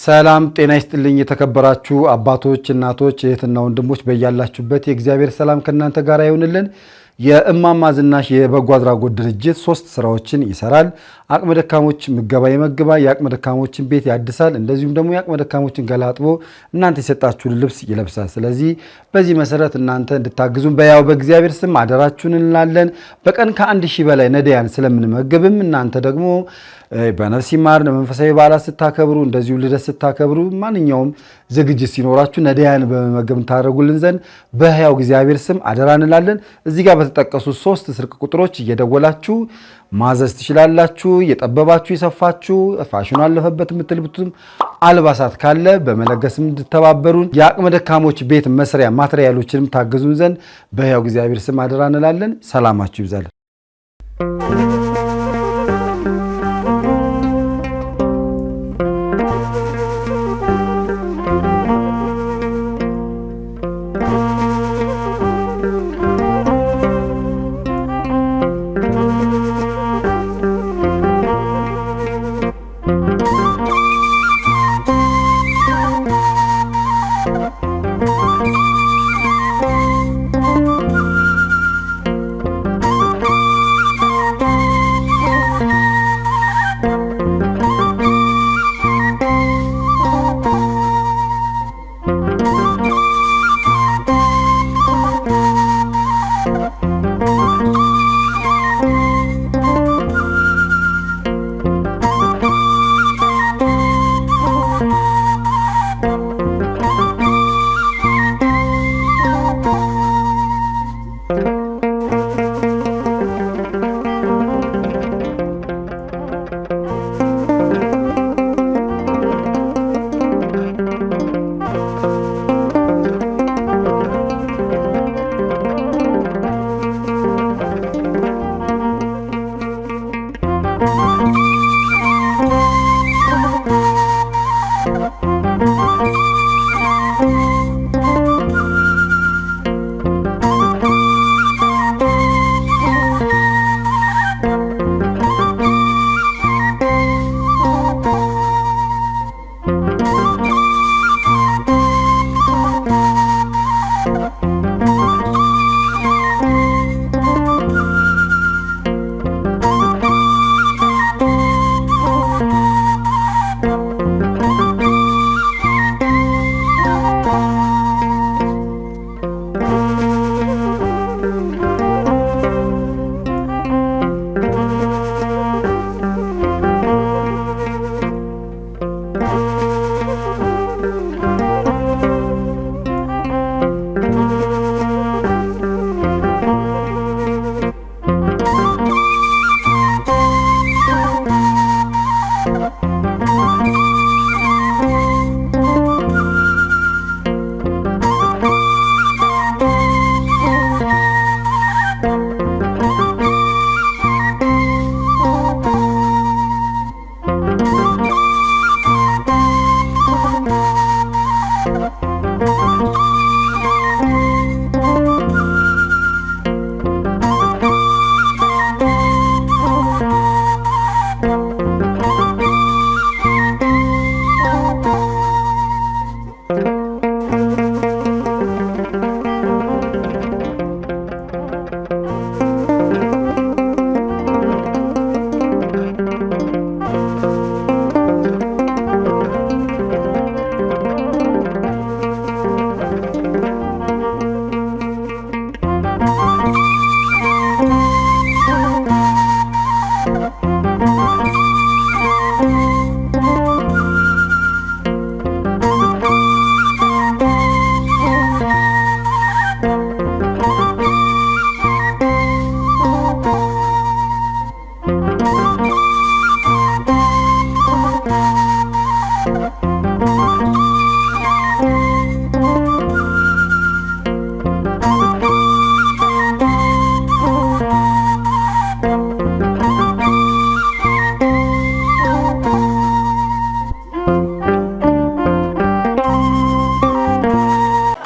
ሰላም ጤና ይስጥልኝ የተከበራችሁ አባቶች እናቶች እህትና ወንድሞች በእያላችሁበት የእግዚአብሔር ሰላም ከናንተ ጋር ይሁንልን። የእማማ ዝናሽ የበጎ አድራጎት ድርጅት 3 ስራዎችን ይሰራል። አቅመ ደካሞች ምገባ ይመግባል፣ የአቅመ ደካሞችን ቤት ያድሳል፣ እንደዚሁም ደግሞ የአቅመ ደካሞችን ገላጥቦ እናንተ የሰጣችሁን ልብስ ይለብሳል። ስለዚህ በዚህ መሰረት እናንተ እንድታግዙን በያው በእግዚአብሔር ስም አደራችሁን እንላለን። በቀን ከ1000 በላይ ነዳያን ስለምንመገብም እናንተ ደግሞ በነፍስ ይማር መንፈሳዊ በዓላት ስታከብሩ እንደዚሁ ልደት ስታከብሩ ማንኛውም ዝግጅት ሲኖራችሁ ነዳያን በመመገብ ታደርጉልን ዘንድ በሕያው እግዚአብሔር ስም አደራ እንላለን። እዚህ ጋር በተጠቀሱ 3 ስልክ ቁጥሮች እየደወላችሁ ማዘዝ ትችላላችሁ። የጠበባችሁ የሰፋችሁ ፋሽኑ አለፈበት የምትልብቱም አልባሳት ካለ በመለገስም እንድትተባበሩን የአቅመ ደካሞች ቤት መስሪያ ማቴሪያሎችንም ታገዙን ዘንድ በሕያው እግዚአብሔር ስም አደራ እንላለን። ሰላማችሁ ይብዛል።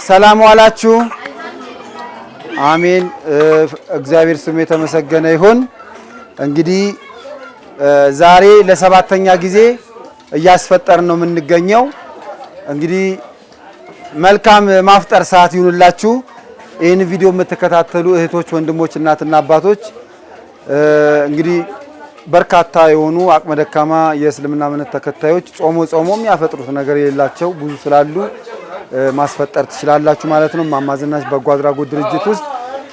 ሰላም ዋላችሁ። አሜን። እግዚአብሔር ስም የተመሰገነ ይሁን። እንግዲህ ዛሬ ለ7ኛ ጊዜ እያስፈጠርን ነው የምንገኘው። እንግዲህ መልካም ማፍጠር ሰዓት ይሁንላችሁ። ይህን ቪዲዮ የምትከታተሉ እህቶች፣ ወንድሞች፣ እናትና አባቶች እንግዲህ በርካታ የሆኑ አቅመ ደካማ የእስልምና እምነት ተከታዮች ጾሞ የሚያፈጥሩት ነገር የሌላቸው ብዙ ስላሉ ማስፈጠር ትችላላችሁ ማለት ነው። እማማ ዝናሽ በጎ አድራጎት ድርጅት ውስጥ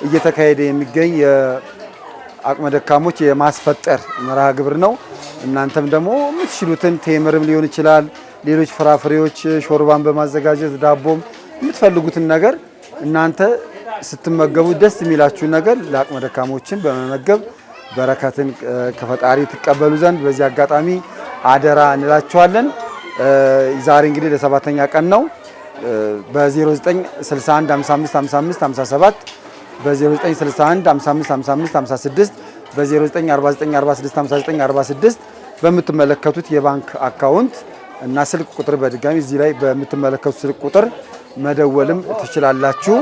እየተካሄደ የሚገኝ የአቅመ ደካሞች የማስፈጠር መርሃ ግብር ነው። እናንተም ደግሞ የምትችሉትን ቴምርም ሊሆን ይችላል፣ ሌሎች ፍራፍሬዎች፣ ሾርባን በማዘጋጀት ዳቦም የምትፈልጉትን ነገር እናንተ ስትመገቡ ደስ የሚላችሁ ነገር ለአቅመ ደካሞችን በመመገብ በረከትን ከፈጣሪ ትቀበሉ ዘንድ በዚህ አጋጣሚ አደራ እንላችኋለን። ዛሬ እንግዲህ ለሰባተኛ ቀን ነው። በ0961 55 55 57 በ0961 55 55 56 በ0949465946 በምትመለከቱት የባንክ አካውንት እና ስልክ ቁጥር በድጋሚ እዚህ ላይ በምትመለከቱት ስልክ ቁጥር መደወልም ትችላላችሁ።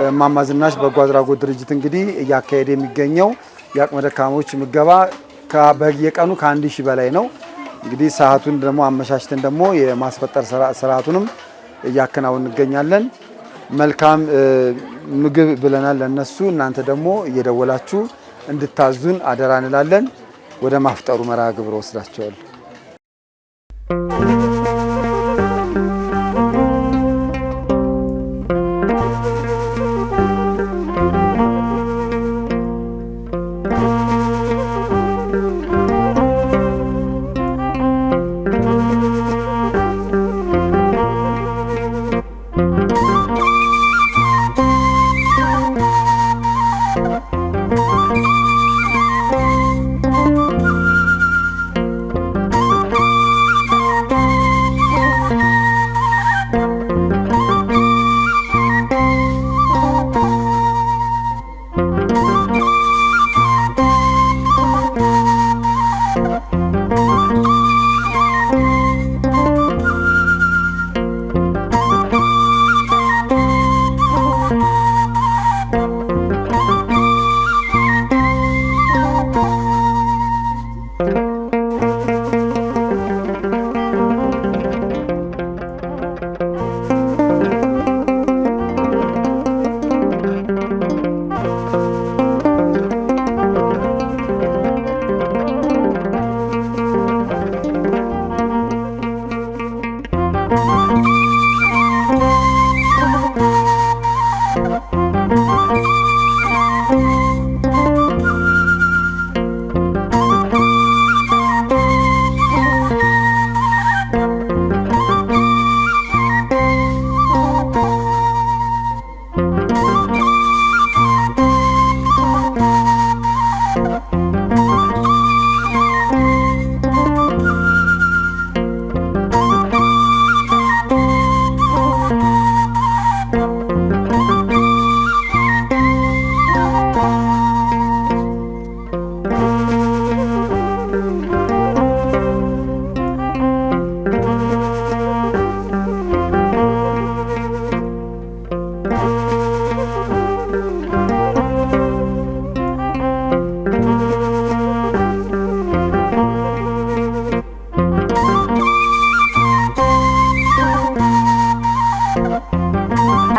እማማ ዝናሽ በጎ አድራጎት ድርጅት እንግዲህ እያካሄደ የሚገኘው የአቅመ ደካሞች ምገባ በየቀኑ ከ1000 በላይ ነው። እንግዲህ ሰዓቱን ደግሞ አመሻሽተን ደግሞ የማስፈጠር ስርዓቱንም እያከናወን እንገኛለን። መልካም ምግብ ብለናል ለነሱ። እናንተ ደግሞ እየደወላችሁ እንድታዙን አደራ እንላለን። ወደ ማፍጠሩ መርሃ ግብር ወስዳቸዋል።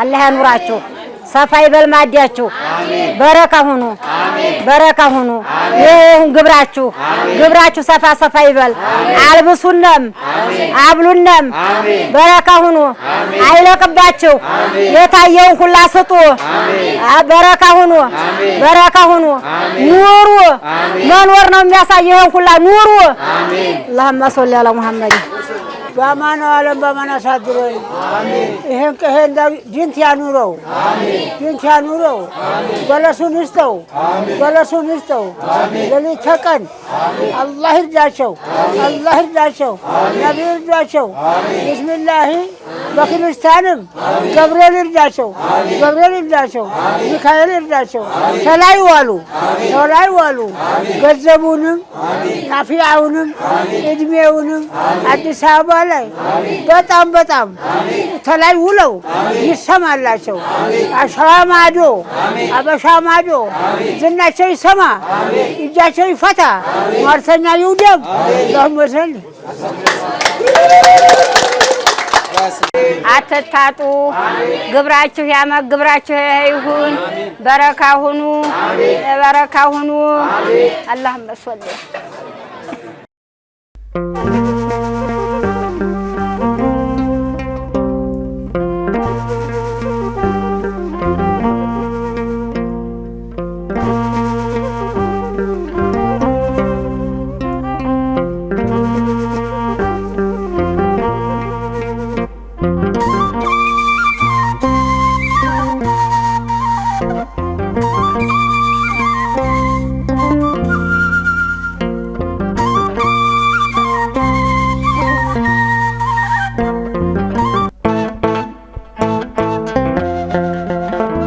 አላህ ያኑራችሁ፣ ሰፋ ይበል ማዲያችሁ፣ በረካ ሁኑ፣ በረካ ሁኑ። ይሁን ግብራችሁ ሰፋ ሰፋ ይበል። አልብሱንም አብሉንም፣ በረካ ሁኑ፣ አይለቅባችሁ። የታየውን ሁላ ስጡ፣ በረካ ሁኑ፣ በረካ ሁኑ። ኑሩ፣ መኖር ነው የሚያሳየው ሁላ ኑሩ። اللهم صل على محمد በአማናው ዓለም በአማና አሳድረን። ይሄን ጅንት ያኑረው፣ ጅንት ያኑረው። በለሱን ይስጠው፣ በለሱን ይስጠው። ሌሊት ተቀን አላህ ይርዳቸው፣ አላህ ይርዳቸው፣ ነቢዩ ይርዳቸው። ቢስሚላሂ በክርስቲያንም ገብርኤል ይርዳቸው፣ ገብርኤል ይርዳቸው፣ ሚካኤል ይርዳቸው። ተላይ ዋሉ፣ ተላይ ዋሉ። ገንዘቡንም ናፊያውንም እድሜውንም አዲስ አበባ ላይ በጣም ተላይ ውለው ይሰማላቸው። አሸዋ ማዶ አበሻ ማዶ ዝናቸው ይሰማ፣ እጃቸው ይፈታ፣ ሟርተኛ ይውደም። ለሁመሰል አትታጡ ግብራችሁ ያማረ ግብራችሁ ይሁን በረካ ሁኑ በረካ ሁኑ አላሁመ ሶሊ